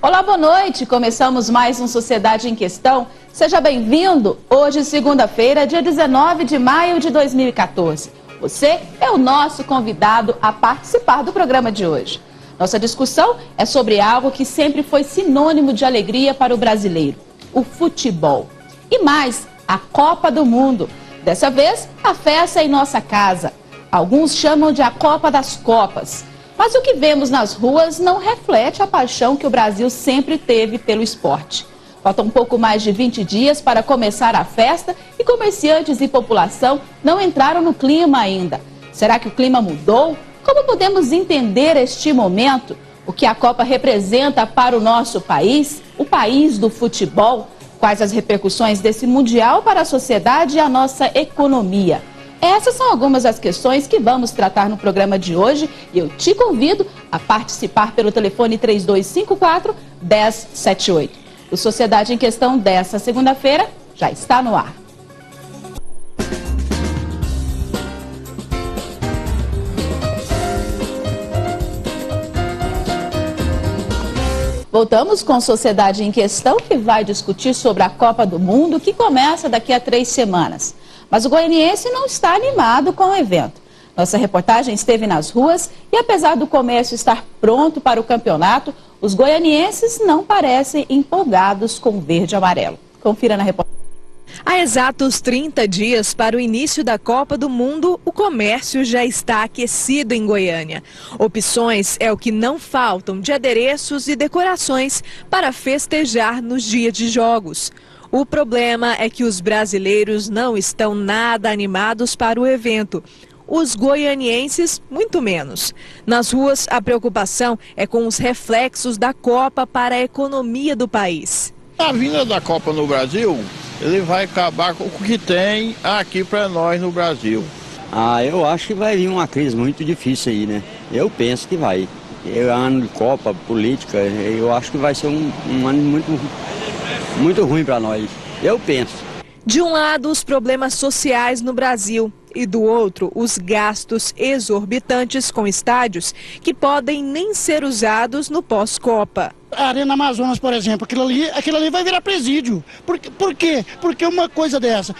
Olá, boa noite. Começamos mais um Sociedade em Questão. Seja bem-vindo. Hoje, segunda-feira, dia 19 de maio de 2014. Você é o nosso convidado a participar do programa de hoje. Nossa discussão é sobre algo que sempre foi sinônimo de alegria para o brasileiro: o futebol. E mais, a Copa do Mundo. Dessa vez, a festa é em nossa casa. Alguns chamam de a Copa das Copas. Mas o que vemos nas ruas não reflete a paixão que o Brasil sempre teve pelo esporte. Faltam um pouco mais de 20 dias para começar a festa e comerciantes e população não entraram no clima ainda. Será que o clima mudou? Como podemos entender este momento? O que a Copa representa para o nosso país, o país do futebol? Quais as repercussões desse Mundial para a sociedade e a nossa economia? Essas são algumas das questões que vamos tratar no programa de hoje e eu te convido a participar pelo telefone 3254-1078. O Sociedade em Questão dessa segunda-feira já está no ar. Voltamos com Sociedade em Questão, que vai discutir sobre a Copa do Mundo, que começa daqui a 3 semanas. Mas o goianiense não está animado com o evento. Nossa reportagem esteve nas ruas e, apesar do comércio estar pronto para o campeonato, os goianienses não parecem empolgados com o verde e amarelo. Confira na reportagem. Há exatos 30 dias para o início da Copa do Mundo, o comércio já está aquecido em Goiânia. Opções é o que não faltam de adereços e decorações para festejar nos dias de jogos. O problema é que os brasileiros não estão nada animados para o evento. Os goianienses, muito menos. Nas ruas, a preocupação é com os reflexos da Copa para a economia do país. A vinda da Copa no Brasil, ele vai acabar com o que tem aqui para nós no Brasil. Eu acho que vai vir uma crise muito difícil aí, né? Eu penso que vai. Ano de Copa, política, eu acho que vai ser um ano muito ruim para nós. Eu penso. De um lado, os problemas sociais no Brasil e do outro, os gastos exorbitantes com estádios que podem nem ser usados no pós-Copa. A Arena Amazonas, por exemplo, aquilo ali vai virar presídio. Por quê? Porque uma coisa dessa,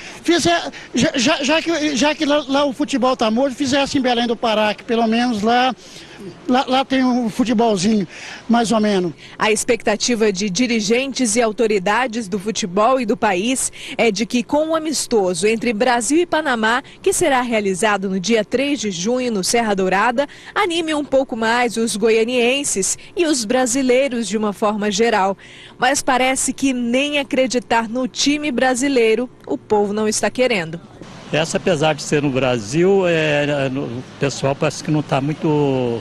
já que lá o futebol está morto, fizesse em Belém do Pará, que pelo menos lá tem um futebolzinho, mais ou menos. A expectativa de dirigentes e autoridades do futebol e do país é de que, com o amistoso entre Brasil e Panamá, que será realizado no dia 3 de junho no Serra Dourada, anime um pouco mais os goianienses e os brasileiros de uma forma geral. Mas parece que nem acreditar no time brasileiro o povo não está querendo. Essa, apesar de ser no Brasil, o pessoal parece que não está muito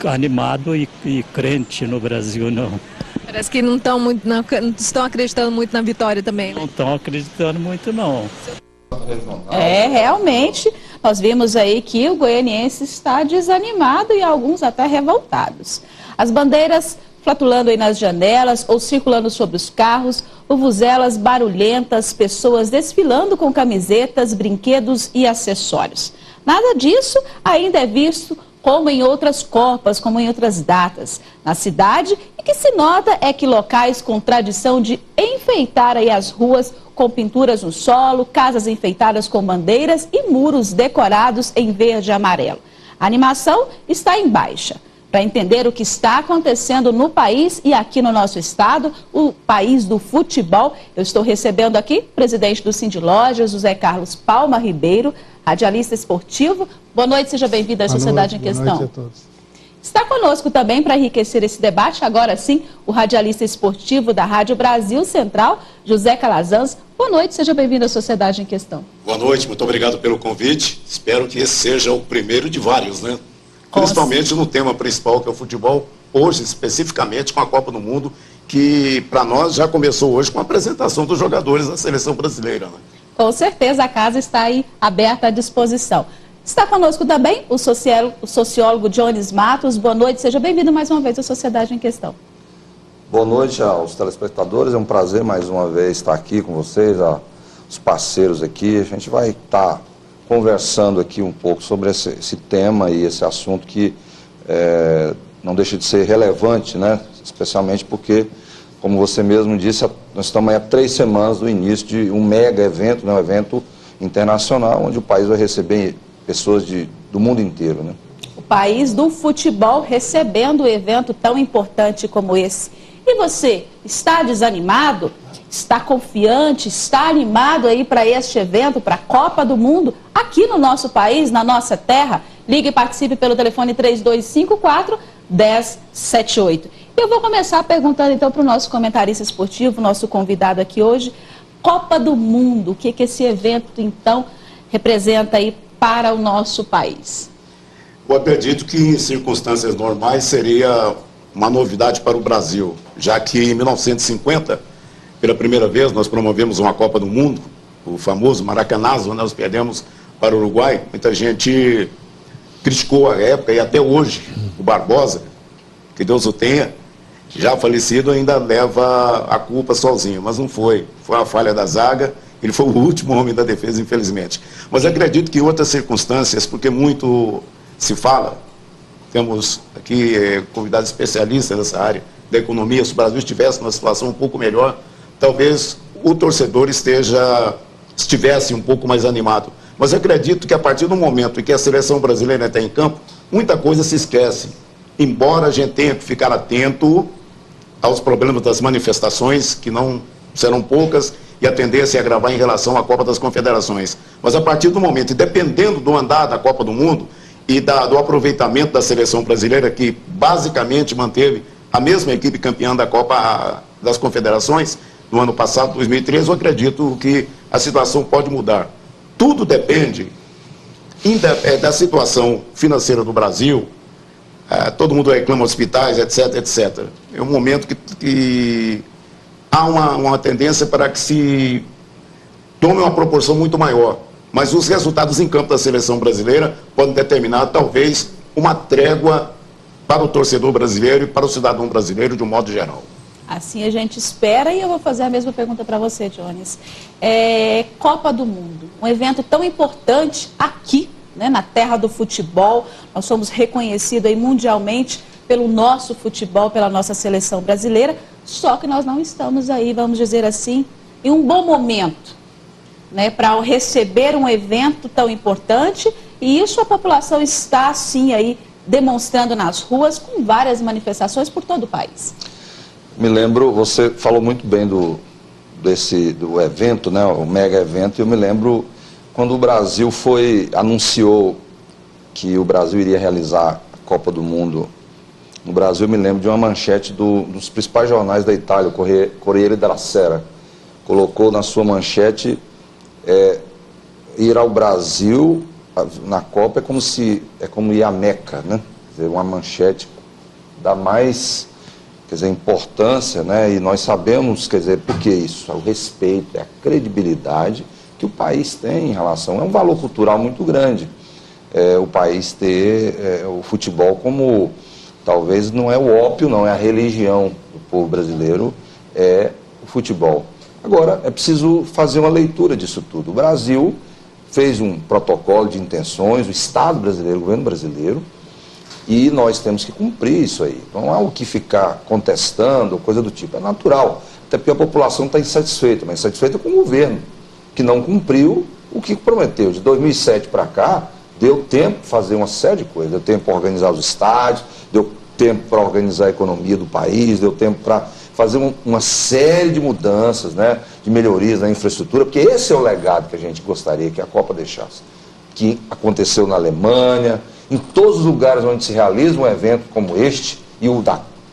animado e crente no Brasil, não. Parece que não estão acreditando muito na vitória também, né? Não estão acreditando muito, não. Realmente, nós vimos aí que o goianiense está desanimado e alguns até revoltados. As bandeiras flatulando aí nas janelas ou circulando sobre os carros, vuvuzelas barulhentas, pessoas desfilando com camisetas, brinquedos e acessórios. Nada disso ainda é visto como em outras Copas, como em outras datas. Na cidade, o que se nota é que locais com tradição de enfeitar aí as ruas com pinturas no solo, casas enfeitadas com bandeiras e muros decorados em verde e amarelo. A animação está em baixa. Para entender o que está acontecendo no país e aqui no nosso estado, o país do futebol, eu estou recebendo aqui o presidente do Sindilojas, José Carlos Palma Ribeiro, radialista esportivo. Boa noite, seja bem-vindo à Sociedade em Questão. Boa noite a todos. Está conosco também para enriquecer esse debate, agora sim, o radialista esportivo da Rádio Brasil Central, José Calazans. Boa noite, seja bem-vindo à Sociedade em Questão. Boa noite, muito obrigado pelo convite. Espero que esse seja o primeiro de vários, né? Principalmente no tema principal, que é o futebol, hoje especificamente com a Copa do Mundo, que para nós já começou hoje com a apresentação dos jogadores da seleção brasileira, né? Com certeza a casa está aí aberta à disposição. Está conosco também o sociólogo Jones Matos. Boa noite, seja bem-vindo mais uma vez à Sociedade em Questão. Boa noite aos telespectadores, é um prazer mais uma vez estar aqui com vocês, os parceiros aqui. A gente vai estar conversando aqui um pouco sobre esse tema e esse assunto que não deixa de ser relevante, né? especialmente porque, como você mesmo disse, nós estamos aí há 3 semanas do início de um mega evento, né, um evento internacional, onde o país vai receber pessoas do mundo inteiro, né? O país do futebol recebendo um evento tão importante como esse. E você, está desanimado? Está confiante? Está animado aí para este evento, para a Copa do Mundo, aqui no nosso país, na nossa terra? Ligue e participe pelo telefone 3254-1078. Eu vou começar perguntando então para o nosso comentarista esportivo, nosso convidado aqui hoje, Copa do Mundo, o que esse evento então representa aí para o nosso país? Eu acredito que em circunstâncias normais seria uma novidade para o Brasil, já que em 1950, pela primeira vez, nós promovemos uma Copa do Mundo, o famoso Maracanazo, onde nós perdemos para o Uruguai. Muita gente criticou a época e até hoje o Barbosa, que Deus o tenha, já falecido, ainda leva a culpa sozinho, mas não foi. Foi uma falha da zaga, ele foi o último homem da defesa, infelizmente. Mas acredito que em outras circunstâncias, porque muito se fala, temos aqui convidados especialistas nessa área da economia, se o Brasil estivesse numa situação um pouco melhor, talvez o torcedor estivesse um pouco mais animado. Mas acredito que a partir do momento em que a seleção brasileira está em campo, muita coisa se esquece. Embora a gente tenha que ficar atento aos problemas das manifestações, que não serão poucas, e a tendência é agravar em relação à Copa das Confederações. Mas a partir do momento, e dependendo do andar da Copa do Mundo e do aproveitamento da seleção brasileira, que basicamente manteve a mesma equipe campeã da Copa das Confederações no ano passado, 2013, eu acredito que a situação pode mudar. Tudo depende da situação financeira do Brasil. Todo mundo reclama hospitais, etc, etc. É um momento que há uma tendência para que se tome uma proporção muito maior. Mas os resultados em campo da seleção brasileira podem determinar, talvez, uma trégua para o torcedor brasileiro e para o cidadão brasileiro de um modo geral. Assim a gente espera, e eu vou fazer a mesma pergunta para você, Jones. Copa do Mundo, um evento tão importante aqui, né, na terra do futebol. Nós somos reconhecidos aí mundialmente pelo nosso futebol, pela nossa seleção brasileira, só que nós não estamos aí, vamos dizer assim, em um bom momento, né, para receber um evento tão importante, e isso a população está assim aí demonstrando nas ruas com várias manifestações por todo o país. Me lembro, você falou muito bem do evento, né, o mega evento, e eu me lembro quando o Brasil anunciou que o Brasil iria realizar a Copa do Mundo no Brasil. Eu me lembro de uma manchete dos principais jornais da Itália, o Corriere della Sera, colocou na sua manchete: ir ao Brasil na Copa é como ir à Meca, né? Quer dizer, uma manchete da mais, quer dizer, importância, né? E nós sabemos, quer dizer, por que isso? É o respeito, é a credibilidade que o país tem em relação, é um valor cultural muito grande. O país ter o futebol como, talvez não é o ópio, não é a religião do povo brasileiro, é o futebol. Agora, é preciso fazer uma leitura disso tudo. O Brasil fez um protocolo de intenções, o Estado brasileiro, o governo brasileiro, e nós temos que cumprir isso aí. Não há o que ficar contestando, coisa do tipo. É natural, até porque a população está insatisfeita, mas insatisfeita com o governo, que não cumpriu o que prometeu. De 2007 para cá, deu tempo para fazer uma série de coisas. Deu tempo para organizar os estádios, deu tempo para organizar a economia do país, deu tempo para fazer uma série de mudanças, né, de melhorias na infraestrutura, porque esse é o legado que a gente gostaria que a Copa deixasse. Que aconteceu na Alemanha, em todos os lugares onde se realiza um evento como este, e o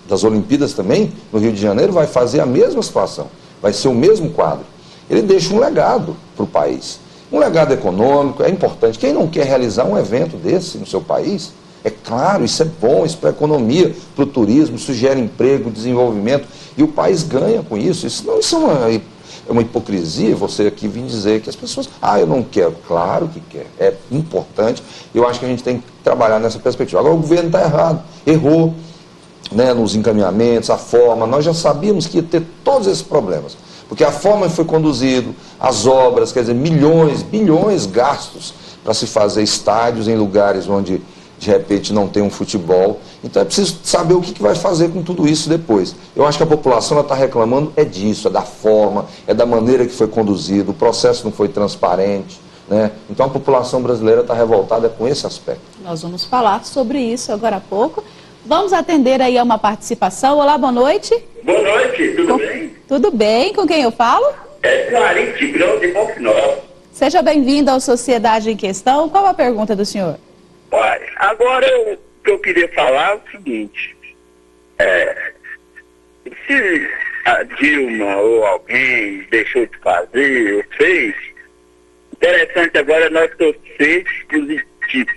das Olimpíadas também, no Rio de Janeiro, vai fazer a mesma situação, vai ser o mesmo quadro. Ele deixa um legado para o país, um legado econômico, é importante. Quem não quer realizar um evento desse no seu país, é claro, isso é bom, isso para a economia, para o turismo, isso gera emprego, desenvolvimento, e o país ganha com isso. Isso é uma hipocrisia você aqui vir dizer que as pessoas, eu não quero. Claro que quer, é importante, eu acho que a gente tem que trabalhar nessa perspectiva. Agora o governo está errado, errou, né, nos encaminhamentos, a forma, nós já sabíamos que ia ter todos esses problemas, porque a forma foi conduzido, as obras, quer dizer, milhões, bilhões gastos para se fazer estádios em lugares onde de repente não tem um futebol, Então é preciso saber o que vai fazer com tudo isso depois. Eu acho que a população está reclamando disso, é da forma, é da maneira que foi conduzido, o processo não foi transparente, né? Então a população brasileira está revoltada com esse aspecto. Nós vamos falar sobre isso agora há pouco. Vamos atender aí a uma participação. Olá, boa noite. Boa noite, tudo bem? Tudo bem, com quem eu falo? É Clarim Tigrão de Bonfinó. Seja bem-vindo ao Sociedade em Questão. Qual a pergunta do senhor? Olha, agora o que eu queria falar é o seguinte. Se a Dilma ou alguém deixou de fazer ou fez, interessante agora é nós torcer positivo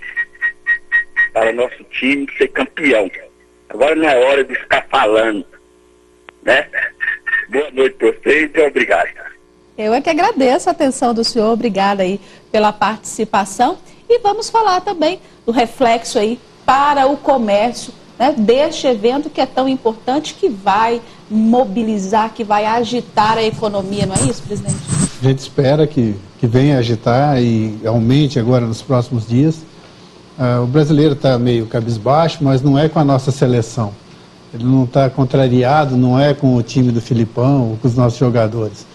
para o nosso time ser campeão. Agora não é hora de ficar falando, né? Boa noite para vocês e obrigado. Eu é que agradeço a atenção do senhor, obrigada aí pela participação. E vamos falar também do reflexo aí para o comércio, né, deste evento que é tão importante, que vai mobilizar, que vai agitar a economia, não é isso, presidente? A gente espera que venha agitar e aumente agora nos próximos dias. O brasileiro está meio cabisbaixo, mas não é com a nossa seleção. Ele não está contrariado, não é com o time do Filipão ou com os nossos jogadores.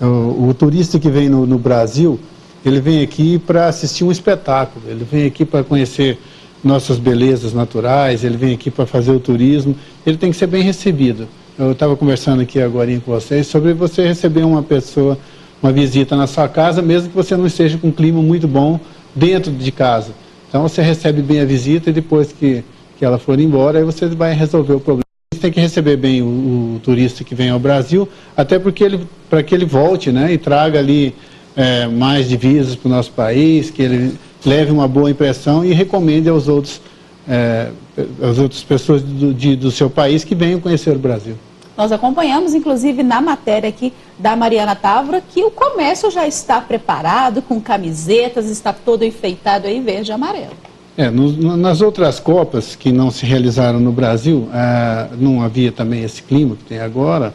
O turista que vem no Brasil, ele vem aqui para assistir um espetáculo, ele vem aqui para conhecer nossas belezas naturais, ele vem aqui para fazer o turismo, ele tem que ser bem recebido. Eu estava conversando aqui agora com vocês sobre você receber uma pessoa, uma visita na sua casa, mesmo que você não esteja com um clima muito bom dentro de casa. Então você recebe bem a visita e depois que ela for embora, aí você vai resolver o problema. Você tem que receber bem o turista que vem ao Brasil, até porque para que ele volte, né, e traga ali mais divisas para o nosso país, que ele leve uma boa impressão e recomende às outras pessoas do seu país que venham conhecer o Brasil. Nós acompanhamos, inclusive, na matéria aqui da Mariana Távora, que o comércio já está preparado, com camisetas, está todo enfeitado aí, verde e amarelo. Nas outras Copas que não se realizaram no Brasil, não havia também esse clima que tem agora,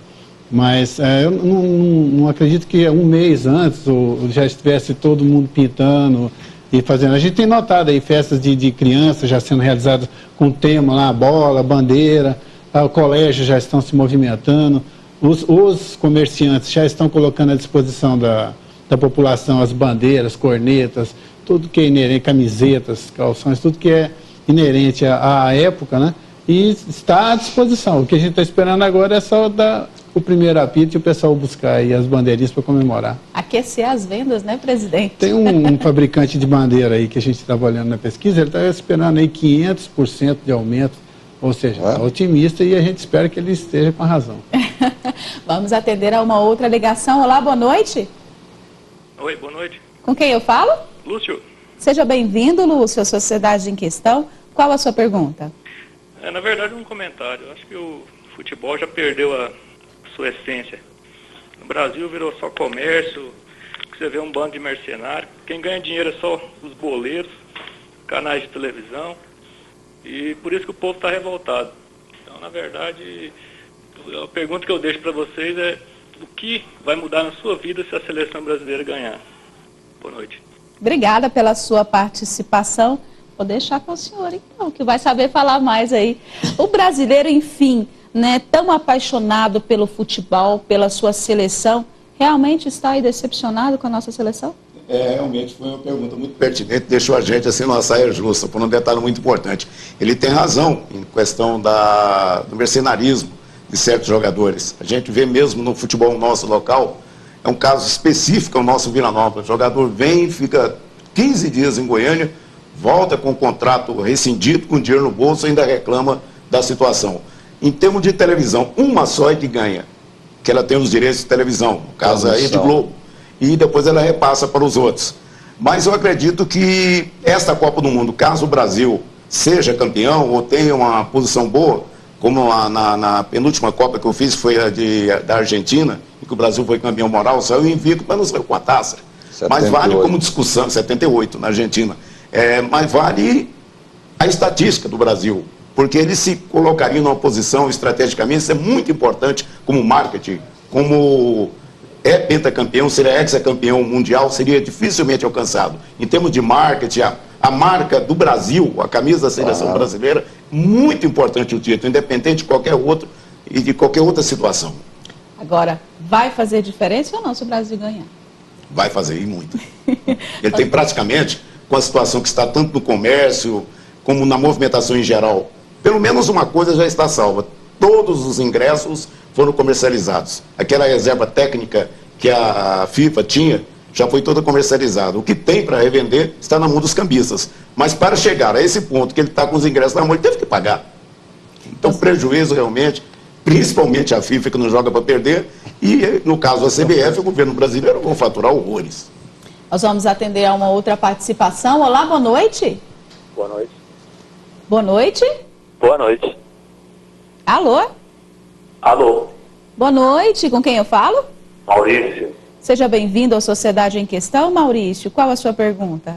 mas eu não acredito que um mês antes ou já estivesse todo mundo pintando e fazendo. A gente tem notado aí festas de crianças já sendo realizadas com tema lá, bola, bandeira, o colégio já estão se movimentando, os comerciantes já estão colocando à disposição da população as bandeiras, cornetas, tudo que é inerente, camisetas, calções, tudo que é inerente à época, né? E está à disposição. O que a gente está esperando agora é só dar o primeiro apito e o pessoal buscar aí as bandeirinhas para comemorar. Aquecer as vendas, né, presidente? Tem um fabricante de bandeira aí que a gente estava olhando na pesquisa, ele está esperando aí 500% de aumento, ou seja, está otimista e a gente espera que ele esteja com a razão. Vamos atender a uma outra ligação. Olá, boa noite. Oi, boa noite. Com quem eu falo? Lúcio. Seja bem-vindo, Lúcio, à Sociedade em Questão. Qual a sua pergunta? Na verdade, um comentário. Eu acho que o futebol já perdeu a sua essência. No Brasil virou só comércio, você vê um bando de mercenários. Quem ganha dinheiro é só os boleiros, canais de televisão. E por isso que o povo está revoltado. Então, na verdade, a pergunta que eu deixo para vocês é: o que vai mudar na sua vida se a seleção brasileira ganhar? Boa noite. Obrigada pela sua participação. Vou deixar com o senhor, então, que vai saber falar mais aí. O brasileiro, enfim, né, tão apaixonado pelo futebol, pela sua seleção, realmente está aí decepcionado com a nossa seleção? Realmente foi uma pergunta muito pertinente, deixou a gente assim numa saia justa, por um detalhe muito importante. Ele tem razão em questão do mercenarismo de certos jogadores. A gente vê mesmo no futebol nosso local, é um caso específico, é o nosso Vila Nova. O jogador vem, fica 15 dias em Goiânia, volta com o contrato rescindido, com dinheiro no bolso, ainda reclama da situação. Em termos de televisão, uma só é que ganha, que ela tem os direitos de televisão, no caso aí de Globo, e depois ela repassa para os outros. Mas eu acredito que esta Copa do Mundo, caso o Brasil seja campeão ou tenha uma posição boa, como na penúltima Copa que eu fiz, foi a da Argentina, em que o Brasil foi campeão moral, saiu invicto, mas não saiu com a taça. 78. Mas vale como discussão, 78 na Argentina, mas vale a estatística do Brasil, porque ele se colocaria numa posição estrategicamente, isso é muito importante como marketing, como pentacampeão, seria hexacampeão mundial, seria dificilmente alcançado. Em termos de marketing, a marca do Brasil, a camisa da seleção brasileira, muito importante o título, independente de qualquer outro e de qualquer outra situação. Agora, vai fazer diferença ou não se o Brasil ganhar? Vai fazer, e muito. Ele tem praticamente, com a situação que está tanto no comércio, como na movimentação em geral, pelo menos uma coisa já está salva. Todos os ingressos foram comercializados. Aquela reserva técnica que a FIFA tinha, já foi toda comercializada. O que tem para revender está na mão dos cambistas. Mas para chegar a esse ponto que ele está com os ingressos na mão, ele teve que pagar. Então, prejuízo realmente, principalmente a FIFA, que não joga para perder, e no caso da CBF, o governo brasileiro vão faturar horrores. Nós vamos atender a uma outra participação. Olá, boa noite. Boa noite. Boa noite. Boa noite. Alô? Alô? Boa noite, com quem eu falo? Maurício. Seja bem-vindo à Sociedade em Questão, Maurício. Qual a sua pergunta?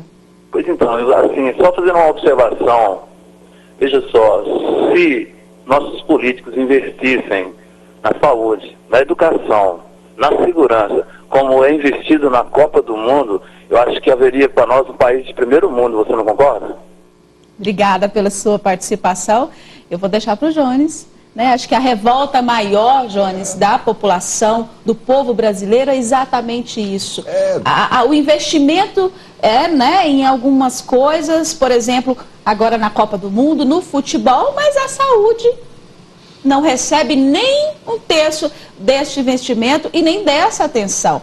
Pois então, assim, só fazendo uma observação, veja só, se nossos políticos investissem na saúde, na educação, na segurança, como é investido na Copa do Mundo, eu acho que haveria para nós um país de primeiro mundo, você não concorda? Obrigada pela sua participação. Eu vou deixar para o Jones. Acho que a revolta maior, Jones, da população, do povo brasileiro é exatamente isso. O investimento em algumas coisas, por exemplo, agora na Copa do Mundo, no futebol, mas a saúde não recebe nem um terço deste investimento e nem dessa atenção.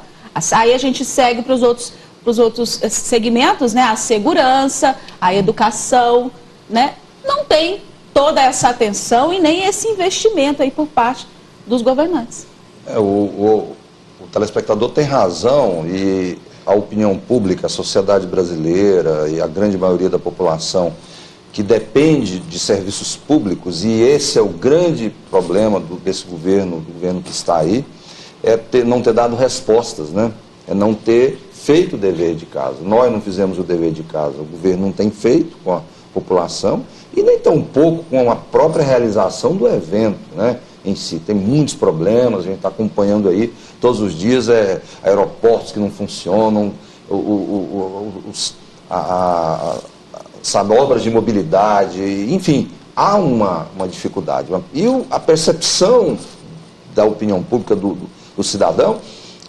Aí a gente segue para os outros segmentos, a segurança, a educação, não tem toda essa atenção e nem esse investimento aí por parte dos governantes. O telespectador tem razão e a opinião pública, a sociedade brasileira e a grande maioria da população que depende de serviços públicos, e esse é o grande problema desse governo, do governo que está aí, não ter dado respostas, é não ter feito o dever de casa. Nós não fizemos o dever de casa, o governo não tem feito com a população, e nem tão pouco com a própria realização do evento, em si. Tem muitos problemas, a gente está acompanhando aí todos os dias, aeroportos que não funcionam, obras de mobilidade, enfim, há uma dificuldade. E a percepção da opinião pública do cidadão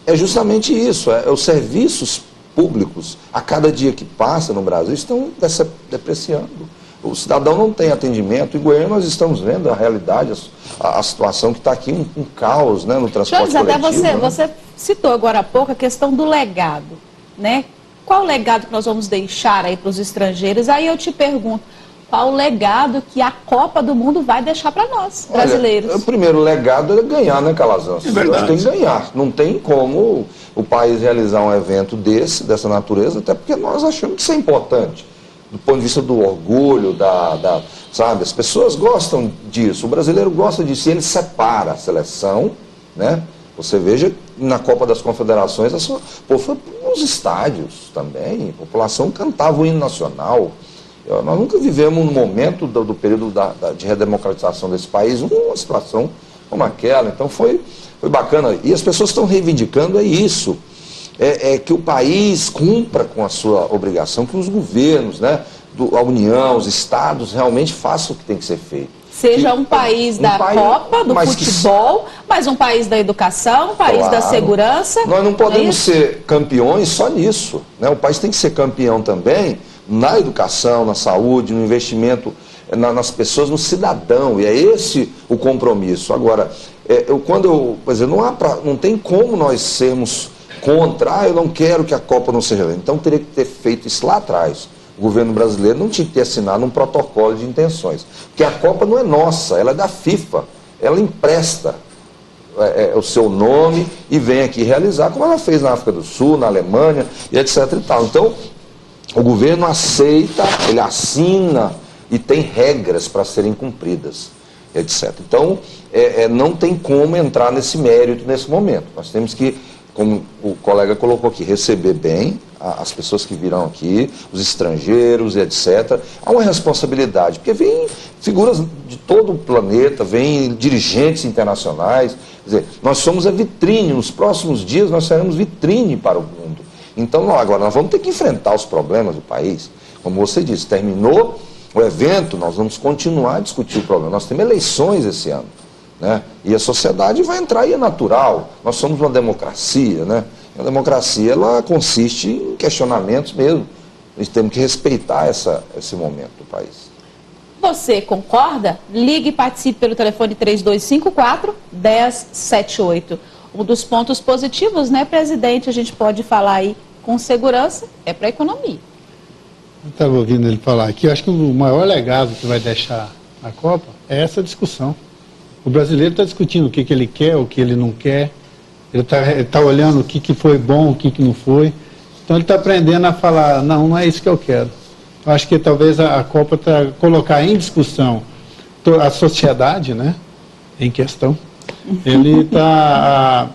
é justamente isso, os serviços públicos, a cada dia que passa no Brasil, estão depreciando. O cidadão não tem atendimento. Em Goiânia nós estamos vendo a realidade, a situação que está aqui, um caos no transporte coletivo. Até você citou agora há pouco a questão do legado, Qual o legado que nós vamos deixar aí para os estrangeiros? Aí eu te pergunto, qual o legado que a Copa do Mundo vai deixar para nós, brasileiros? O primeiro legado é ganhar, Calazans? É verdade. Tem que ganhar. Não tem como o país realizar um evento dessa natureza, até porque nós achamos que isso é importante. Do ponto de vista do orgulho, sabe, as pessoas gostam disso, o brasileiro gosta disso, e ele separa a seleção, Você veja, na Copa das Confederações, foi nos estádios também, a população cantava o hino nacional. Nós nunca vivemos um momento do período de redemocratização desse país, uma situação como aquela, então foi bacana, e as pessoas estão reivindicando isso. Que o país cumpra com a sua obrigação, que os governos, a União, os estados realmente façam o que tem que ser feito. Seja um país da Copa, do futebol, mas um país da educação, um país da segurança. Nós não podemos ser campeões só nisso, O país tem que ser campeão também na educação, na saúde, no investimento nas pessoas, no cidadão, e é esse o compromisso. Agora, não tem como nós sermos contra, eu não quero que a Copa não seja. Então teria que ter feito isso lá atrás. O governo brasileiro não tinha que ter assinado um protocolo de intenções. Porque a Copa não é nossa, ela é da FIFA. Ela empresta o seu nome e vem aqui realizar, como ela fez na África do Sul, na Alemanha, e etc. e tal. Então, o governo aceita, ele assina e tem regras para serem cumpridas, etc. Então, não tem como entrar nesse mérito nesse momento. Nós temos que, como o colega colocou aqui, receber bem as pessoas que virão aqui, os estrangeiros, etc. Há uma responsabilidade, porque vêm figuras de todo o planeta, vêm dirigentes internacionais. Quer dizer, nós somos a vitrine, nos próximos dias nós seremos vitrine para o mundo. Então, agora, nós vamos ter que enfrentar os problemas do país. Como você disse, terminou o evento, nós vamos continuar a discutir o problema. Nós temos eleições esse ano, né? E a sociedade vai entrar, e é natural. Nós somos uma democracia, né? A democracia, ela consiste em questionamentos mesmo. Nós temos que respeitar esse momento do país. Você concorda? Ligue e participe pelo telefone 3254-1078. Um dos pontos positivos, né, presidente, a gente pode falar aí com segurança, é para a economia. Eu estava ouvindo ele falar aqui, eu acho que o maior legado que vai deixar a Copa é essa discussão. O brasileiro está discutindo o que ele quer, o que ele não quer, ele tá olhando o que foi bom, o que não foi. Então ele está aprendendo a falar, não é isso que eu quero. Eu acho que talvez a Copa colocar em discussão a sociedade, né, em questão. Ele está,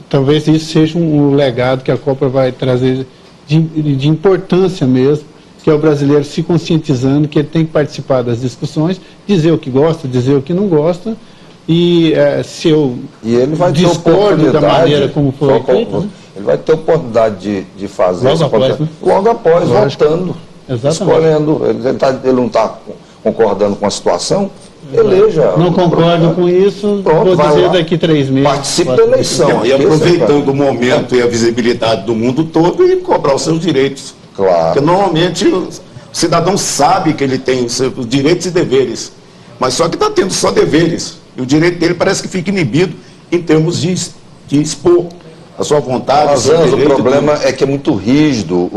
talvez isso seja um legado que a Copa vai trazer de importância mesmo, que é o brasileiro se conscientizando que ele tem que participar das discussões, dizer o que gosta, dizer o que não gosta, e se eu ele vai discordo da maneira como foi feito, né? Ele vai ter oportunidade de fazer logo após, né? Logo após, votando, escolhendo. Ele não está concordando com a situação, eleja. Não concordo com isso, pronto, vou dizer daqui 3 meses. Participe da eleição. E aproveitando o momento e a visibilidade do mundo todo e cobrar os seus direitos. Claro. Porque normalmente o cidadão sabe que ele tem os seus direitos e deveres, mas só que está tendo só deveres. E o direito dele parece que fica inibido em termos de expor a sua vontade. Mas o problema é que é muito rígido.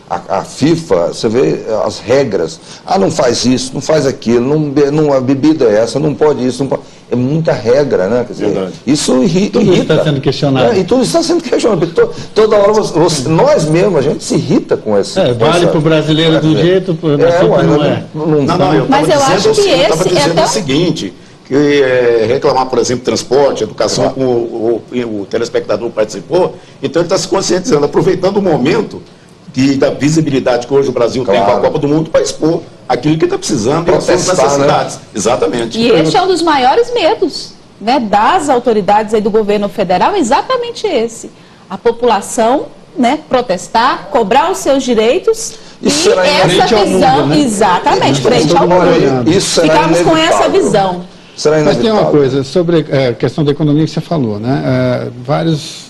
A FIFA, você vê as regras. Não faz isso, não faz aquilo, a bebida é essa, não pode isso, não pode. É muita regra, né? Quer dizer, isso irrita. Tudo está sendo questionado. E tudo está sendo questionado. Toda hora nós mesmos, a gente se irrita com esse. Vale para o brasileiro de um jeito, para não é. Mas eu acho que esse estava dizendo o seguinte, que reclamar, por exemplo, transporte, educação, como o telespectador participou, então ele está se conscientizando, aproveitando o momento da visibilidade que hoje o Brasil tem com a Copa do Mundo para expor aquilo que está precisando e as suas necessidades. Né? Exatamente. E esse é um dos maiores medos, né, das autoridades aí do governo federal, exatamente esse. A população, né, protestar, cobrar os seus direitos. Isso e essa visão, mundo, né? Exatamente, frente ao mundo. Ficamos com essa visão. Mas tem uma coisa, sobre a questão da economia que você falou, né? Várias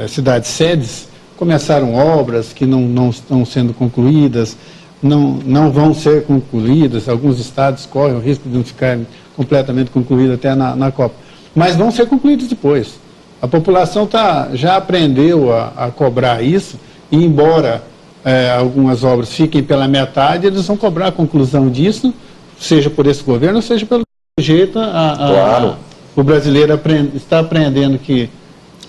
cidades sedes começaram obras que não estão sendo concluídas, não vão ser concluídas, alguns estados correm o risco de não ficarem completamente concluídas até na Copa, mas vão ser concluídas depois. A população já aprendeu a cobrar isso, e embora algumas obras fiquem pela metade, eles vão cobrar a conclusão disso, seja por esse governo, seja pelo jeito o brasileiro está aprendendo que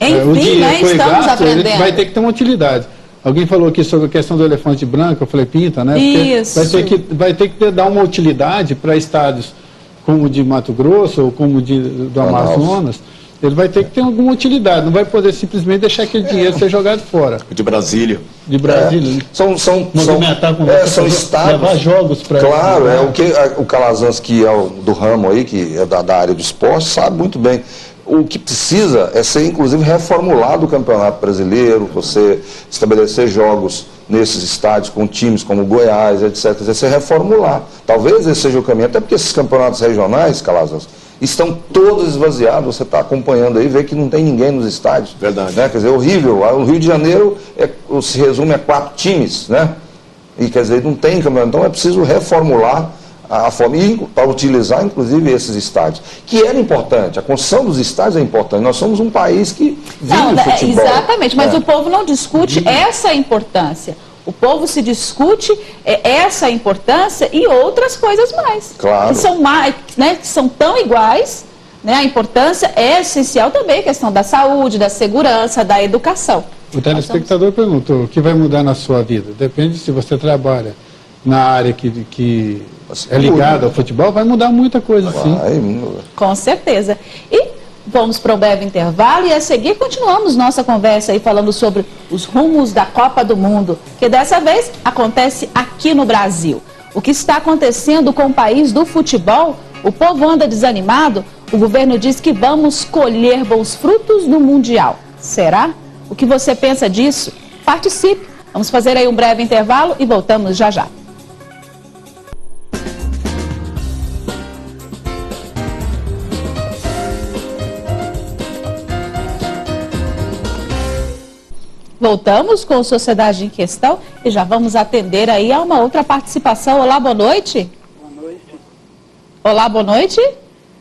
o dinheiro foi gasto, ele vai ter que ter uma utilidade. Alguém falou aqui sobre a questão do elefante branco, eu falei, pinta, né? Isso. Vai ter que dar uma utilidade para estados como o de Mato Grosso ou como do Amazonas. Ele vai ter que ter alguma utilidade, não vai poder simplesmente deixar aquele dinheiro ser jogado fora. De Brasília. De Brasília. São estados. Levar jogos para Claro, o Calazans, que é do ramo aí, que é da área do esporte, sabe muito bem. O que precisa é ser, inclusive, reformulado o Campeonato Brasileiro, você estabelecer jogos nesses estádios com times como Goiás, etc. Você reformular. Talvez esse seja o caminho, até porque esses campeonatos regionais, Calazans, estão todos esvaziados. Você está acompanhando aí, vê que não tem ninguém nos estádios. Verdade. Né? Quer dizer, horrível. O Rio de Janeiro se resume a 4 times, né? E quer dizer, não tem campeonato. Então é preciso reformular a forma, e para utilizar inclusive esses estádios, que era importante, a construção dos estádios é importante, nós somos um país que vive o futebol. Exatamente, mas o povo não discute essa importância, o povo se discute essa importância e outras coisas mais, claro, que são mais, né, que são tão iguais, né, a importância é essencial também, a questão da saúde, da segurança, da educação. O telespectador perguntou, o que vai mudar na sua vida? Depende se você trabalha na área que é ligada ao futebol, vai mudar muita coisa, sim. Com certeza. E vamos para um breve intervalo e a seguir continuamos nossa conversa aí falando sobre os rumos da Copa do Mundo, que dessa vez acontece aqui no Brasil. O que está acontecendo com o país do futebol? O povo anda desanimado? O governo diz que vamos colher bons frutos no Mundial. Será? O que você pensa disso? Participe. Vamos fazer aí um breve intervalo e voltamos já já. Voltamos com Sociedade em Questão e já vamos atender aí a uma outra participação. Olá, boa noite. Boa noite. Olá, boa noite.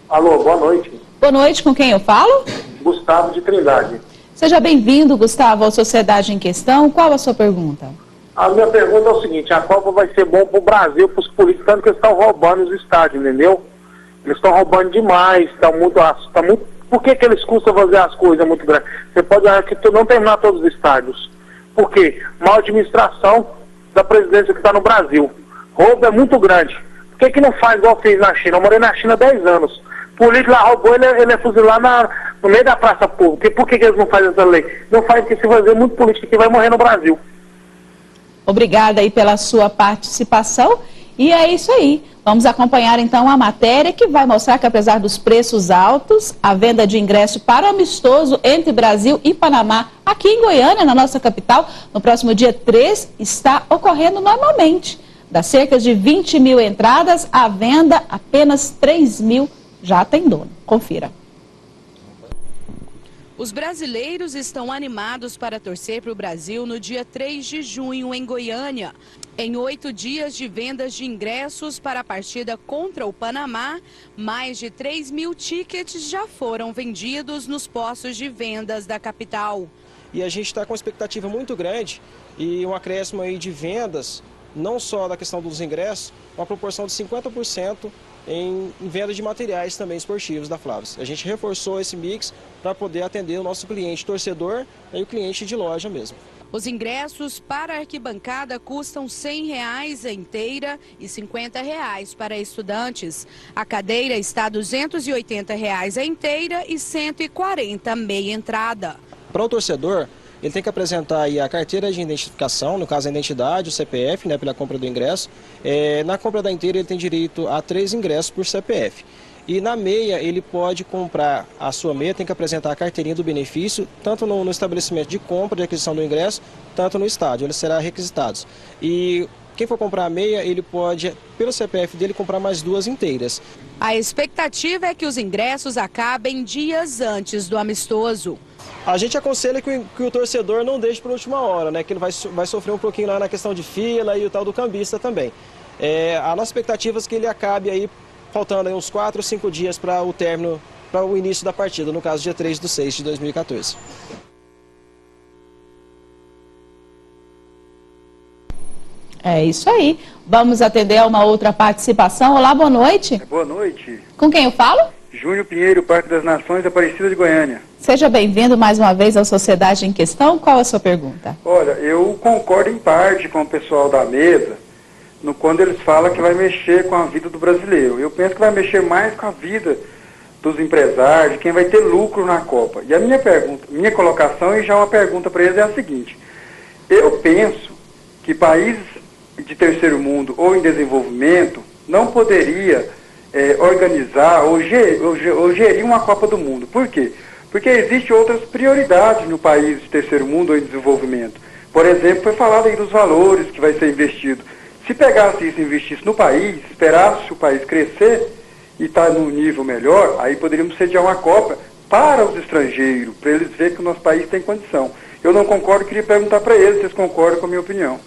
Alô, boa noite. Boa noite, com quem eu falo? Gustavo de Trindade. Seja bem-vindo, Gustavo, ao Sociedade em Questão. Qual a sua pergunta? A minha pergunta é o seguinte: a Copa vai ser bom para o Brasil, para os políticos, tanto que eles estão roubando os estádios, entendeu? Eles estão roubando demais, está muito... Por que eles custam fazer as coisas muito grandes? Você pode achar que não terminar todos os estádios. Por quê? Má administração da presidência que está no Brasil. Roubo é muito grande. Por que não faz igual fez na China? Eu morei na China há 10 anos. O político lá roubou, ele é fuzilado no meio da praça pública. Por que eles não fazem essa lei? Não faz que se fazer muito político que vai morrer no Brasil. Obrigada aí pela sua participação. E é isso aí. Vamos acompanhar então a matéria que vai mostrar que, apesar dos preços altos, a venda de ingresso para o amistoso entre Brasil e Panamá, aqui em Goiânia, na nossa capital, no próximo dia 3, está ocorrendo normalmente. Das cerca de 20 mil entradas, a venda apenas 3 mil já tem dono. Confira. Os brasileiros estão animados para torcer para o Brasil no dia 3 de junho, em Goiânia. Em 8 dias de vendas de ingressos para a partida contra o Panamá, mais de 3 mil tickets já foram vendidos nos postos de vendas da capital. E a gente está com uma expectativa muito grande e um acréscimo aí de vendas, não só da questão dos ingressos, uma proporção de 50% em venda de materiais também esportivos da Flavs. A gente reforçou esse mix para poder atender o nosso cliente torcedor e o cliente de loja mesmo. Os ingressos para a arquibancada custam R$ 100 a inteira e R$ 50 para estudantes. A cadeira está R$ 280 a inteira e R$ 140 meia entrada. Para o torcedor, ele tem que apresentar aí a carteira de identificação, no caso a identidade, o CPF, né, pela compra do ingresso. Na compra da inteira ele tem direito a 3 ingressos por CPF. E na meia ele pode comprar a sua meia, tem que apresentar a carteirinha do benefício, tanto no estabelecimento de compra, de aquisição do ingresso, tanto no estádio, eles serão requisitados. E quem for comprar a meia, ele pode, pelo CPF dele, comprar mais 2 inteiras. A expectativa é que os ingressos acabem dias antes do amistoso. A gente aconselha que o torcedor não deixe para a última hora, né? Que ele vai sofrer um pouquinho lá na questão de fila e o tal do cambista também. A nossa expectativa é que ele acabe aí, faltando aí uns 4 ou 5 dias para o término, para o início da partida, no caso dia 3/6 de 2014. É isso aí. Vamos atender a uma outra participação. Olá, boa noite. Boa noite. Com quem eu falo? Júnior Pinheiro, Parque das Nações, Aparecida de Goiânia. Seja bem-vindo mais uma vez à Sociedade em Questão. Qual a sua pergunta? Olha, eu concordo em parte com o pessoal da mesa, quando eles falam que vai mexer com a vida do brasileiro. Eu penso que vai mexer mais com a vida dos empresários, quem vai ter lucro na Copa. E a minha colocação, e já uma pergunta para eles, é a seguinte: eu penso que países de terceiro mundo ou em desenvolvimento não poderia organizar ou gerir uma Copa do Mundo. Por quê? Porque existem outras prioridades no país de terceiro mundo ou em desenvolvimento. Por exemplo, foi falado aí dos valores que vai ser investido. Se pegasse isso e investisse no país, esperasse o país crescer e estar num nível melhor, aí poderíamos sediar uma Copa para os estrangeiros, para eles verem que o nosso país tem condição. Eu não concordo, queria perguntar para eles se eles concordam com a minha opinião.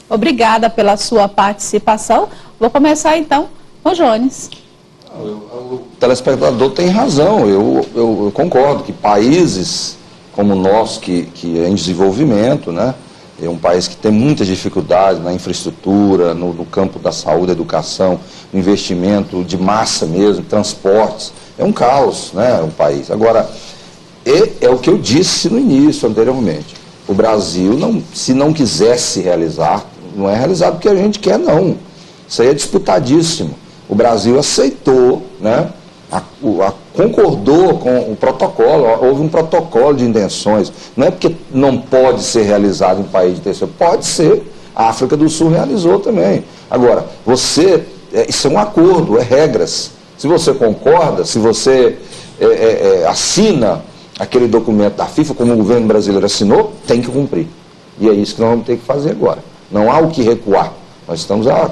Obrigada pela sua participação. Vou começar então com o Jones. O telespectador tem razão, eu concordo que países como o nosso, que é em desenvolvimento, né, é um país que tem muitas dificuldades na infraestrutura, no campo da saúde, educação, investimento de massa mesmo, transportes, é um caos, né, o país. Agora, é o que eu disse no início, anteriormente, o Brasil, se não quisesse realizar, não é realizado porque a gente quer, não. Isso aí é disputadíssimo. O Brasil aceitou, né, concordou com o protocolo, houve um protocolo de intenções. Não é porque não pode ser realizado em país de terceiro, pode ser. A África do Sul realizou também. Agora, isso é um acordo, é regras. Se você concorda, se você assina aquele documento da FIFA, como o governo brasileiro assinou, tem que cumprir. E é isso que nós vamos ter que fazer agora. Não há o que recuar. Nós estamos há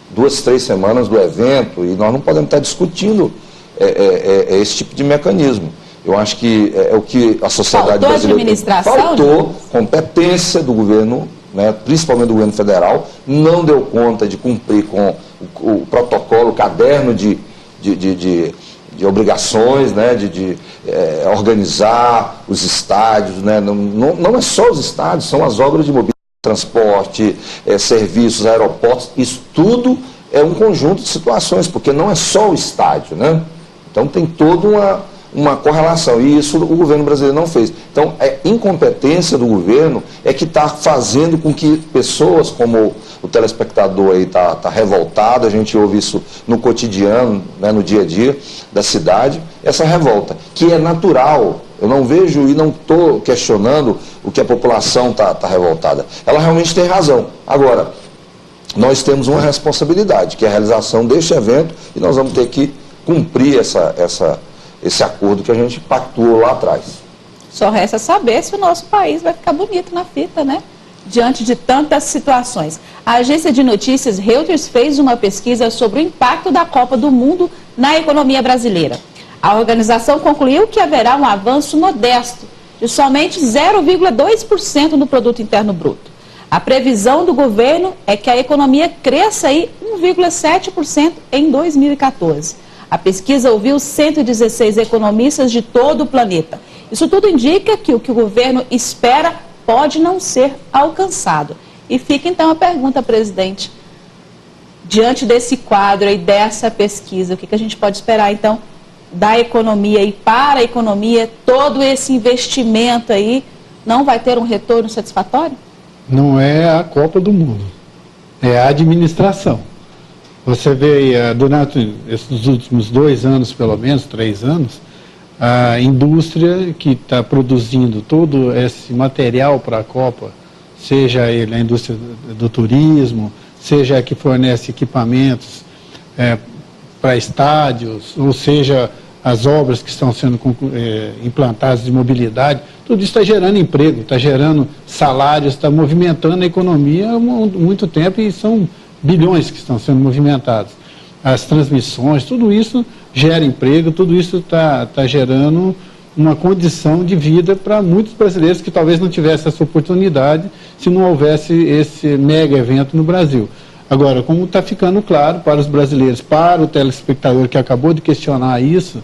2, 3 semanas do evento e nós não podemos estar discutindo esse tipo de mecanismo. Eu acho que é o que a sociedade brasileira... Faltou administração? Faltou competência do governo, né, principalmente do governo federal, não deu conta de cumprir com o protocolo, o caderno de obrigações, né, de organizar os estádios, né, não é só os estádios, são as obras de mobilidade, transporte, serviços, aeroportos, isso tudo é um conjunto de situações, porque não é só o estádio, né? Então tem toda uma correlação, e isso o governo brasileiro não fez. Então, a incompetência do governo é que está fazendo com que pessoas como o telespectador aí está revoltado, a gente ouve isso no cotidiano, né, no dia a dia da cidade, essa revolta, que é natural. Eu não vejo e não estou questionando o que a população está revoltada. Ela realmente tem razão. Agora, nós temos uma responsabilidade, que é a realização deste evento, e nós vamos ter que cumprir esse acordo que a gente pactuou lá atrás. Só resta saber se o nosso país vai ficar bonito na fita, né? Diante de tantas situações. A agência de notícias Reuters fez uma pesquisa sobre o impacto da Copa do Mundo na economia brasileira. A organização concluiu que haverá um avanço modesto de somente 0,2% no produto interno bruto. A previsão do governo é que a economia cresça aí 1,7% em 2014. A pesquisa ouviu 116 economistas de todo o planeta. Isso tudo indica que o que o governo espera pode não ser alcançado. E fica então a pergunta, presidente, diante desse quadro e dessa pesquisa, o que a gente pode esperar então da economia e para a economia, todo esse investimento aí não vai ter um retorno satisfatório? Não é a Copa do Mundo, é a administração. Você vê, durante esses últimos 2 anos, pelo menos 3 anos, a indústria que está produzindo todo esse material para a Copa, seja ele a indústria do turismo, seja a que fornece equipamentos para estádios, ou seja, as obras que estão sendo implantadas de mobilidade, tudo isso está gerando emprego, está gerando salários, está movimentando a economia há muito tempo, e são bilhões que estão sendo movimentados. As transmissões, tudo isso gera emprego, tudo isso está gerando uma condição de vida para muitos brasileiros que talvez não tivessem essa oportunidade se não houvesse esse mega evento no Brasil. Agora, como está ficando claro para os brasileiros, para o telespectador que acabou de questionar isso,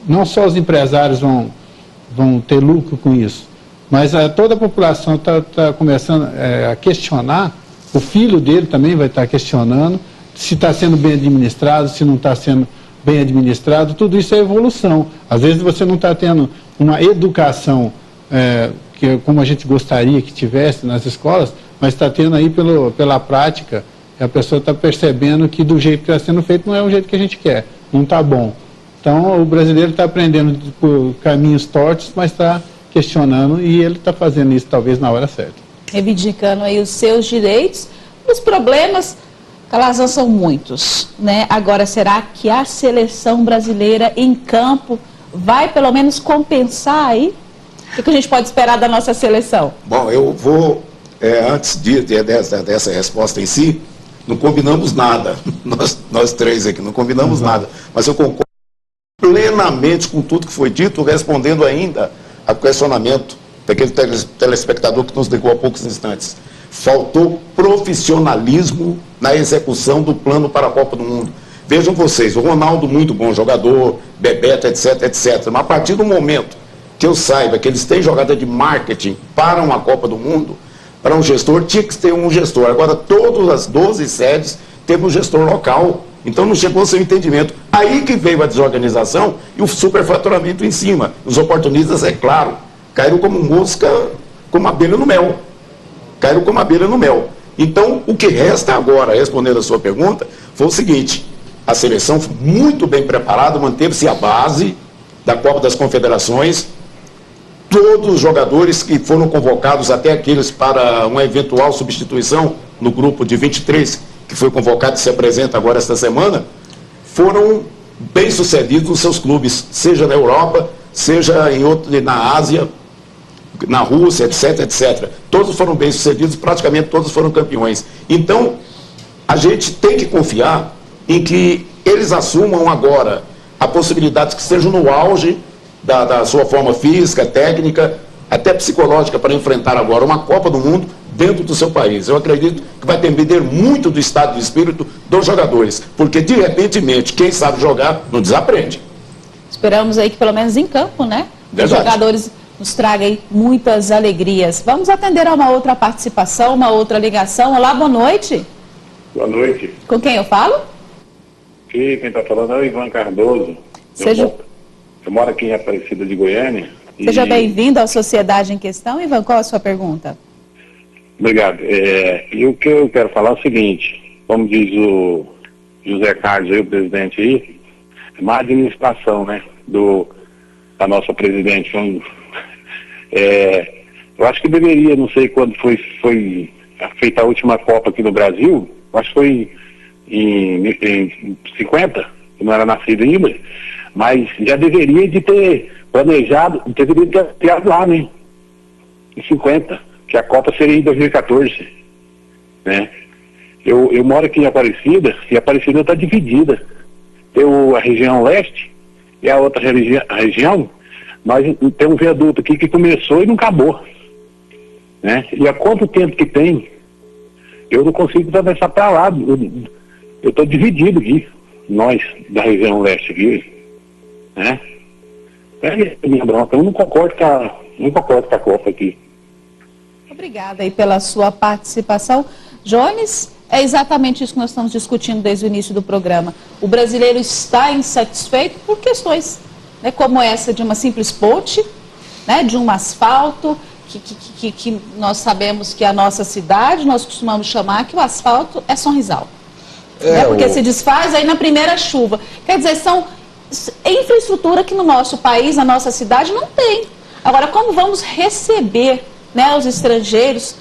não só os empresários vão ter lucro com isso, mas toda a população está começando a questionar. O filho dele também vai estar questionando se está sendo bem administrado, se não está sendo bem administrado. Tudo isso é evolução. Às vezes você não está tendo uma educação como a gente gostaria que tivesse nas escolas, mas está tendo aí pela prática, a pessoa está percebendo que do jeito que está sendo feito não é o jeito que a gente quer, não está bom. Então o brasileiro está aprendendo por caminhos tortos, mas está questionando, e ele está fazendo isso talvez na hora certa. Reivindicando aí os seus direitos. Os problemas, Calazans, são muitos, né? Agora, será que a seleção brasileira em campo vai pelo menos compensar aí? O que a gente pode esperar da nossa seleção? Bom, eu vou, antes dessa resposta em si, não combinamos nada, nós três aqui, não combinamos nada, mas eu concordo plenamente com tudo que foi dito, respondendo ainda ao questionamento daquele telespectador que nos ligou há poucos instantes. Faltou profissionalismo na execução do plano para a Copa do Mundo. Vejam vocês, o Ronaldo, muito bom jogador, Bebeto, etc, etc. Mas a partir do momento que eu saiba que eles têm jogada de marketing para uma Copa do Mundo, para um gestor, tinha que ter um gestor. Agora, todas as 12 sedes teve um gestor local. Então não chegou ao seu entendimento. Aí que veio a desorganização e o superfaturamento em cima. Os oportunistas, é claro, caíram como mosca, como abelha no mel. Caíram como abelha no mel. Então, o que resta agora, respondendo a sua pergunta, foi o seguinte: a seleção foi muito bem preparada, manteve-se a base da Copa das Confederações. Todos os jogadores que foram convocados, até aqueles para uma eventual substituição no grupo de 23, que foi convocado e se apresenta agora esta semana, foram bem-sucedidos nos seus clubes, seja na Europa, seja na Ásia, na Rússia, etc, etc. Todos foram bem-sucedidos, praticamente todos foram campeões. Então, a gente tem que confiar em que eles assumam agora a possibilidade que sejam no auge da sua forma física, técnica, até psicológica, para enfrentar agora uma Copa do Mundo dentro do seu país. Eu acredito que vai depender muito do estado de espírito dos jogadores, porque de repentemente quem sabe jogar não desaprende. Esperamos aí que pelo menos em campo, né? Verdade. Os jogadores nos tragam aí muitas alegrias. Vamos atender a uma outra participação, uma outra ligação. Olá, boa noite. Boa noite. Com quem eu falo? Aqui, quem está falando é o Ivan Cardoso. Eu moro aqui em Aparecida de Goiânia. Seja bem-vindo à Sociedade em Questão. Ivan, qual a sua pergunta? Obrigado. E o que eu quero falar é o seguinte, como diz o José Carlos, aí, o presidente aí, é má administração, né, da nossa presidente. Eu acho que deveria, não sei quando foi feita a última Copa aqui no Brasil, acho que foi em 50, que não era nascido ainda, mas já deveria de ter planejado, deveria ter criado lá, né, em 50, que a Copa seria em 2014, né. Eu moro aqui em Aparecida, e Aparecida está dividida. Tem a região leste e a outra região, mas tem um viaduto aqui que começou e não acabou, né? E há quanto tempo que tem, eu não consigo atravessar para lá. Eu estou dividido aqui, nós da região leste aqui, né? Minha bronca, eu não concordo com a Copa aqui. Obrigada aí pela sua participação. Jones, é exatamente isso que nós estamos discutindo desde o início do programa. O brasileiro está insatisfeito por questões, né, como essa de uma simples ponte, né, de um asfalto, que nós sabemos que a nossa cidade, nós costumamos chamar que o asfalto é Sonrisal. Né, porque se desfaz aí na primeira chuva. Quer dizer, são infraestrutura que no nosso país, na nossa cidade, não tem. Agora, como vamos receber, né, os estrangeiros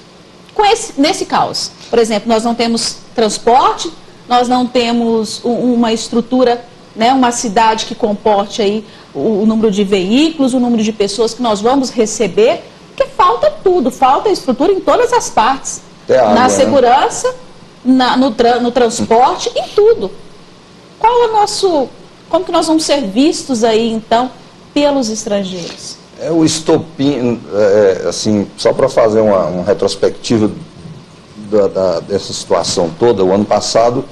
nesse caos? Por exemplo, nós não temos transporte, nós não temos uma estrutura, né, uma cidade que comporte aí o número de veículos, o número de pessoas que nós vamos receber, porque falta tudo, falta estrutura em todas as partes. Na segurança, no transporte, em tudo. Qual é o nosso... Como que nós vamos ser vistos aí, então, pelos estrangeiros? O estopim, assim, só para fazer uma retrospectiva dessa situação toda, o ano passado,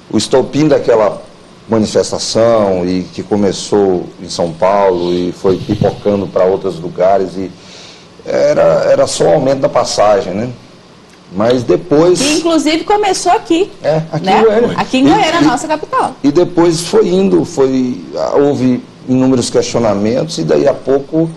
o estopim daquela manifestação e que começou em São Paulo e foi pipocando para outros lugares, e era só o aumento da passagem, né? Mas depois... Que inclusive começou aqui. Aqui né? em Goiânia. Aqui em Goiânia, nossa capital. E depois foi indo, houve inúmeros questionamentos, e daí a pouco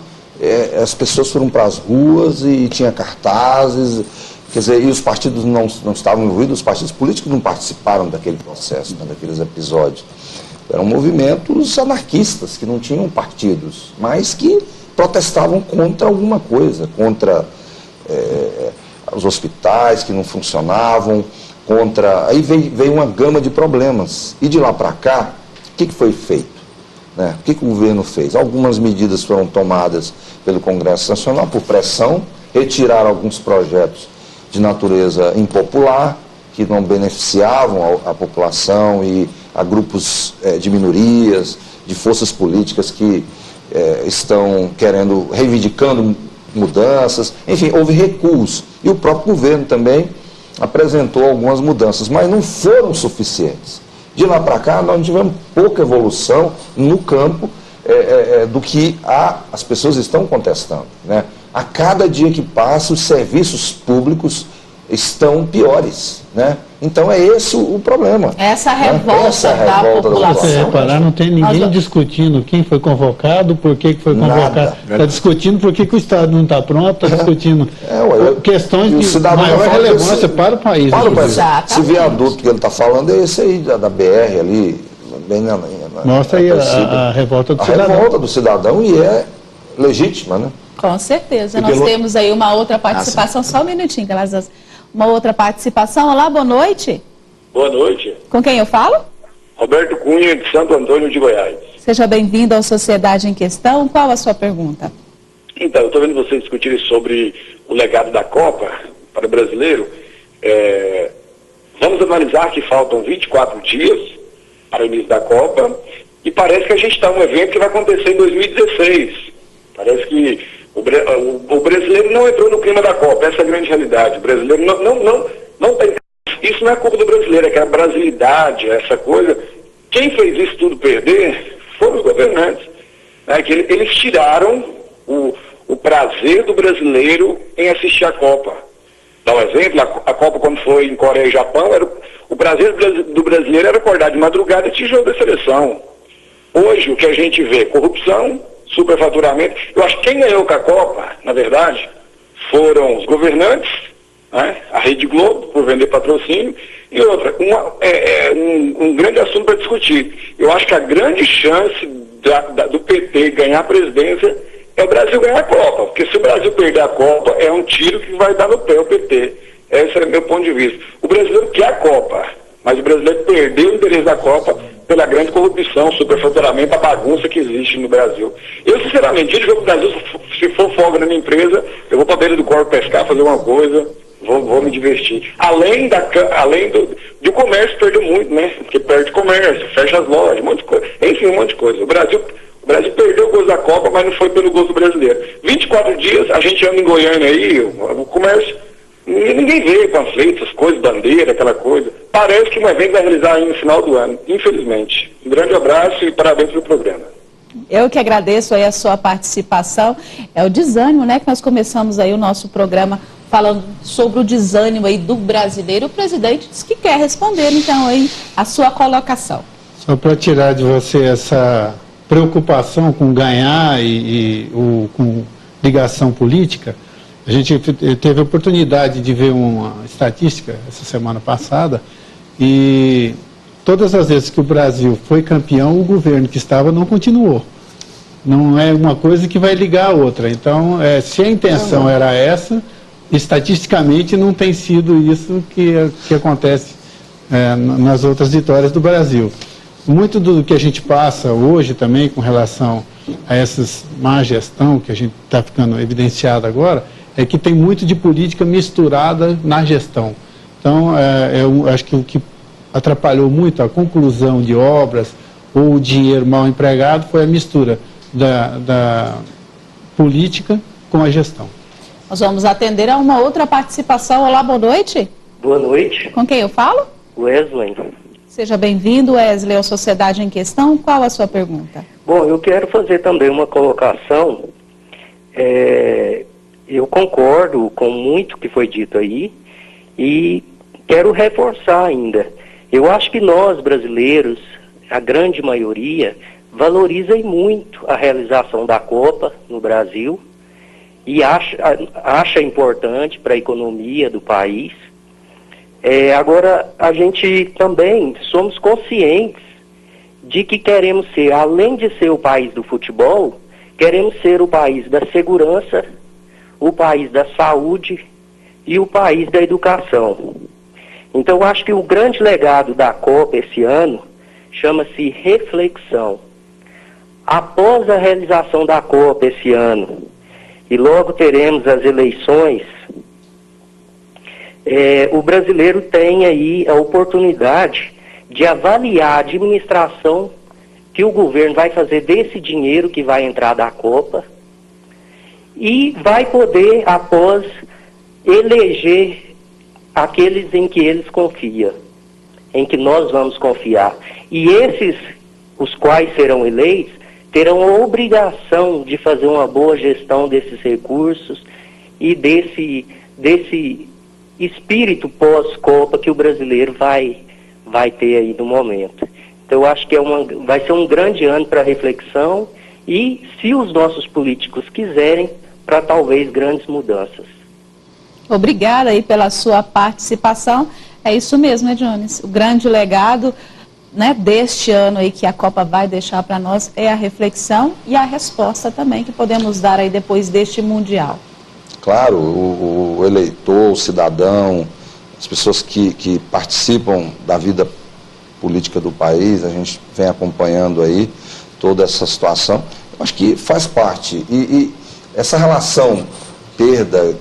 as pessoas foram para as ruas e tinha cartazes, quer dizer, e os partidos não estavam envolvidos, os partidos políticos não participaram daquele processo, né, daqueles episódios. Eram movimentos anarquistas, que não tinham partidos, mas que protestavam contra alguma coisa, contra os hospitais que não funcionavam, Aí veio uma gama de problemas. E de lá para cá, o que foi feito? Né? O que o governo fez? Algumas medidas foram tomadas pelo Congresso Nacional por pressão, retiraram alguns projetos de natureza impopular, que não beneficiavam a população e a grupos de minorias, de forças políticas que estão reivindicando mudanças. Enfim, houve recuos. E o próprio governo também apresentou algumas mudanças, mas não foram suficientes. De lá para cá, nós tivemos pouca evolução no campo do que as pessoas estão contestando, né? A cada dia que passa, os serviços públicos estão piores, né? Então é esse o problema. Essa revolta da população. Se você reparar, não tem ninguém discutindo quem foi convocado, por que foi convocado. Está discutindo por que o Estado não está pronto, está discutindo questões de maior relevância para o país. Para o país. Esse viaduto que ele está falando é esse aí da BR ali, bem mostra aí a revolta do cidadão. A revolta do cidadão, e é legítima, né? Com certeza. Nós temos aí uma outra participação, só um minutinho, Calazans. Uma outra participação. Olá, boa noite. Boa noite. Com quem eu falo? Roberto Cunha, de Santo Antônio de Goiás. Seja bem-vindo à Sociedade em Questão. Qual a sua pergunta? Então, eu estou vendo vocês discutirem sobre o legado da Copa para o brasileiro. Vamos analisar que faltam 24 dias para o início da Copa E parece que a gente está num evento que vai acontecer em 2016. Parece que o brasileiro não entrou no clima da Copa, essa é a grande realidade. O brasileiro não tem. Isso não é culpa do brasileiro, é que a brasilidade, essa coisa. Quem fez isso tudo perder foram os governantes. Né? Que eles tiraram o prazer do brasileiro em assistir a Copa. Dá um exemplo, a Copa quando foi em Coreia e Japão, o prazer do brasileiro era acordar de madrugada e assistir jogo da seleção. Hoje o que a gente vê, corrupção, superfaturamento. Eu acho que quem ganhou com a Copa, na verdade, foram os governantes, né? A Rede Globo, por vender patrocínio, e outra, um grande assunto para discutir. Eu acho que a grande chance do PT ganhar a presidência é o Brasil ganhar a Copa, porque se o Brasil perder a Copa, é um tiro que vai dar no pé o PT. Esse é o meu ponto de vista. O brasileiro quer a Copa, mas o brasileiro perdeu o interesse da Copa pela grande corrupção, superfaturamento, a bagunça que existe no Brasil. Eu, sinceramente, dia de jogo do Brasil, se for folga na minha empresa, eu vou para a beira do corpo pescar, fazer uma coisa, vou me divertir. Além do comércio, perdeu muito, né? Porque perde comércio, fecha as lojas, um monte de coisa. Enfim, um monte de coisa. O Brasil perdeu o gosto da Copa, mas não foi pelo gosto brasileiro. 24 dias, a gente anda em Goiânia aí, o comércio, ninguém vê panfletos, coisas, bandeira, aquela coisa. Parece que um evento vai realizar aí no final do ano, infelizmente. Um grande abraço e parabéns pelo programa. Eu que agradeço aí a sua participação. É o desânimo, né, que nós começamos aí o nosso programa falando sobre o desânimo aí do brasileiro. O presidente disse que quer responder, então, aí, a sua colocação. Só para tirar de você essa preocupação com ganhar com ligação política, a gente teve a oportunidade de ver uma estatística essa semana passada e todas as vezes que o Brasil foi campeão, o governo que estava não continuou. Não é uma coisa que vai ligar a outra. Então, se a intenção era essa, estatisticamente não tem sido isso que acontece nas outras vitórias do Brasil. Muito do que a gente passa hoje também com relação a essas má gestão que a gente está ficando evidenciado agora, é que tem muito de política misturada na gestão. Então, eu acho que o que atrapalhou muito a conclusão de obras ou o dinheiro mal empregado foi a mistura da política com a gestão. Nós vamos atender a uma outra participação. Olá, boa noite. Boa noite. Com quem eu falo? Wesley. Seja bem-vindo, Wesley, ao Sociedade em Questão. Qual a sua pergunta? Bom, eu quero fazer também uma colocação. Eu concordo com muito que foi dito aí e quero reforçar ainda. Eu acho que nós, brasileiros, a grande maioria, valorizam muito a realização da Copa no Brasil e acha importante para a economia do país. Agora, a gente também somos conscientes de que queremos ser, além de ser o país do futebol, queremos ser o país da segurança, o país da saúde e o país da educação. Então, eu acho que o grande legado da Copa esse ano chama-se reflexão. Após a realização da Copa esse ano, e logo teremos as eleições, o brasileiro tem aí a oportunidade de avaliar a administração que o governo vai fazer desse dinheiro que vai entrar da Copa e vai poder, após, eleger aqueles em que eles confiam, em que nós vamos confiar. E esses, os quais serão eleitos, terão a obrigação de fazer uma boa gestão desses recursos e desse espírito pós-Copa que o brasileiro vai ter aí no momento. Então eu acho que vai ser um grande ano para reflexão e, se os nossos políticos quiserem, para talvez grandes mudanças. Obrigada aí pela sua participação. É isso mesmo, né, Jones? O grande legado, né, deste ano aí que a Copa vai deixar para nós é a reflexão e a resposta também que podemos dar aí depois deste Mundial. Claro, o eleitor, o cidadão, as pessoas que participam da vida política do país, a gente vem acompanhando aí toda essa situação, eu acho que faz parte. E essa relação perda,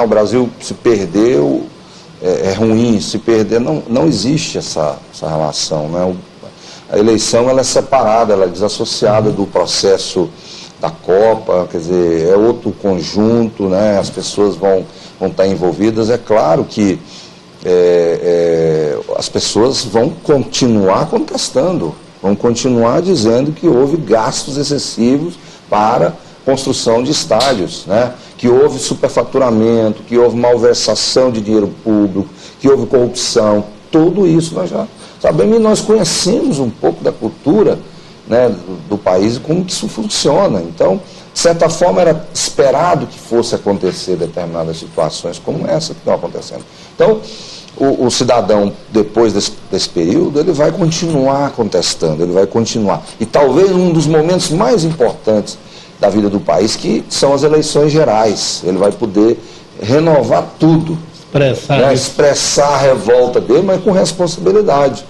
o Brasil se perdeu, é ruim, se perder, não existe essa relação, né? a eleição ela é separada, ela é desassociada do processo da Copa, quer dizer, é outro conjunto, né? As pessoas vão estar envolvidas. É claro que as pessoas vão continuar contestando, vão continuar dizendo que houve gastos excessivos para construção de estádios, né? Que houve superfaturamento, que houve malversação de dinheiro público, que houve corrupção. Tudo isso nós já sabemos e nós conhecemos um pouco da cultura, né, do país e como que isso funciona. Então, de certa forma, era esperado que fosse acontecer determinadas situações como essa que estão acontecendo. Então, o cidadão, depois desse período, ele vai continuar contestando, ele vai continuar. E talvez um dos momentos mais importantes da vida do país, que são as eleições gerais. Ele vai poder renovar tudo, expressar a revolta dele, mas com responsabilidade.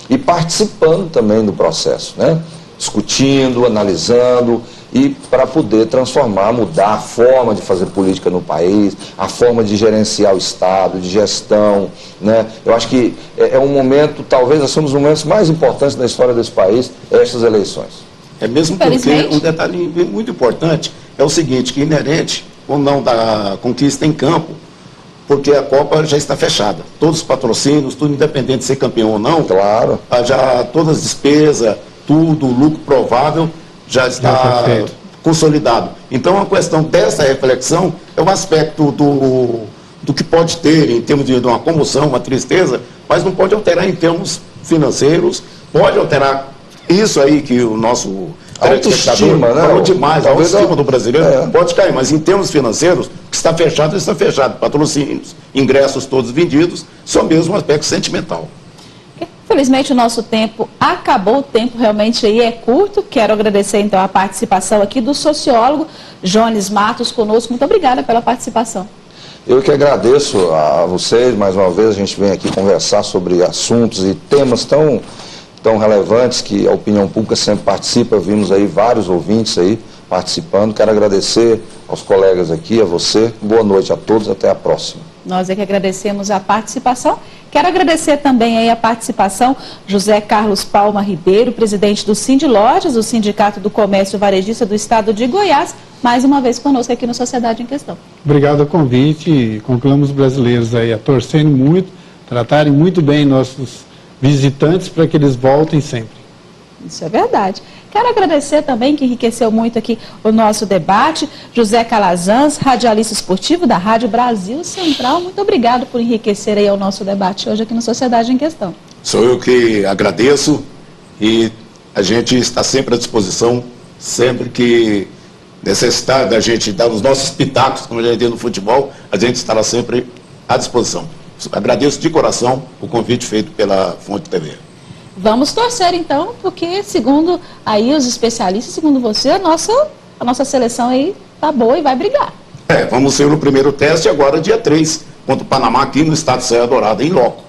E participando também do processo, né? Discutindo, analisando, e para poder transformar, mudar a forma de fazer política no país, a forma de gerenciar o Estado, de gestão, né? Eu acho que é um momento, talvez nós somos os momentos mais importantes da história desse país, estas eleições. É mesmo porque um detalhe muito importante é o seguinte, que inerente ou não da conquista em campo, porque a Copa já está fechada. Todos os patrocínios, tudo independente de ser campeão ou não, claro, já todas as despesas, tudo, o lucro provável já está consolidado. Então a questão dessa reflexão é um aspecto do que pode ter em termos de uma comoção, uma tristeza, mas não pode alterar em termos financeiros, pode alterar isso aí que o nosso autoestima, né? Falou demais, a autoestima do brasileiro pode cair, mas em termos financeiros, o que está fechado, está fechado. Patrocínios, ingressos todos vendidos, só mesmo um aspecto sentimental. Infelizmente o nosso tempo acabou, o tempo realmente aí é curto. Quero agradecer então a participação aqui do sociólogo Jones Matos conosco. Muito obrigada pela participação. Eu que agradeço a vocês, mais uma vez a gente vem aqui conversar sobre assuntos e temas tão relevantes que a opinião pública sempre participa. Vimos aí vários ouvintes aí participando. Quero agradecer aos colegas aqui, a você. Boa noite a todos, até a próxima. Nós é que agradecemos a participação. Quero agradecer também aí a participação José Carlos Palma Ribeiro, presidente do Sindilojas, o Sindicato do Comércio Varejista do Estado de Goiás, mais uma vez conosco aqui no Sociedade em Questão. Obrigado ao convite e concluímos os brasileiros aí a torcerem muito, tratarem muito bem nossos visitantes para que eles voltem sempre. Isso é verdade. Quero agradecer também, que enriqueceu muito aqui o nosso debate, José Calazans, radialista esportivo da Rádio Brasil Central. Muito obrigado por enriquecer aí o nosso debate hoje aqui no Sociedade em Questão. Sou eu que agradeço e a gente está sempre à disposição, sempre que necessitar da gente dar os nossos pitacos, como a gente tem no futebol, a gente estará sempre à disposição. Agradeço de coração o convite feito pela Fonte TV. Vamos torcer então, porque segundo aí os especialistas, segundo você, a nossa seleção aí tá boa e vai brigar. Vamos ser no primeiro teste agora dia 3, contra o Panamá aqui no estado de Serra Dourada, em loco.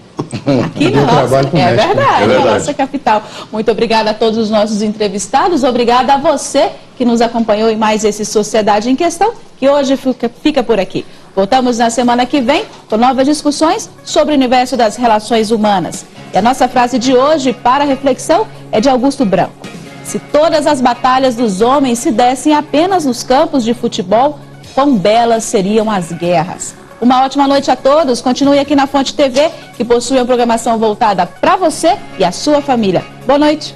Aqui na nossa, verdade, na nossa capital. Muito obrigada a todos os nossos entrevistados, obrigada a você que nos acompanhou em mais esse Sociedade em Questão, que hoje fica por aqui. Voltamos na semana que vem com novas discussões sobre o universo das relações humanas. E a nossa frase de hoje para a reflexão é de Augusto Branco. Se todas as batalhas dos homens se dessem apenas nos campos de futebol, quão belas seriam as guerras. Uma ótima noite a todos. Continue aqui na Fonte TV, que possui uma programação voltada para você e a sua família. Boa noite.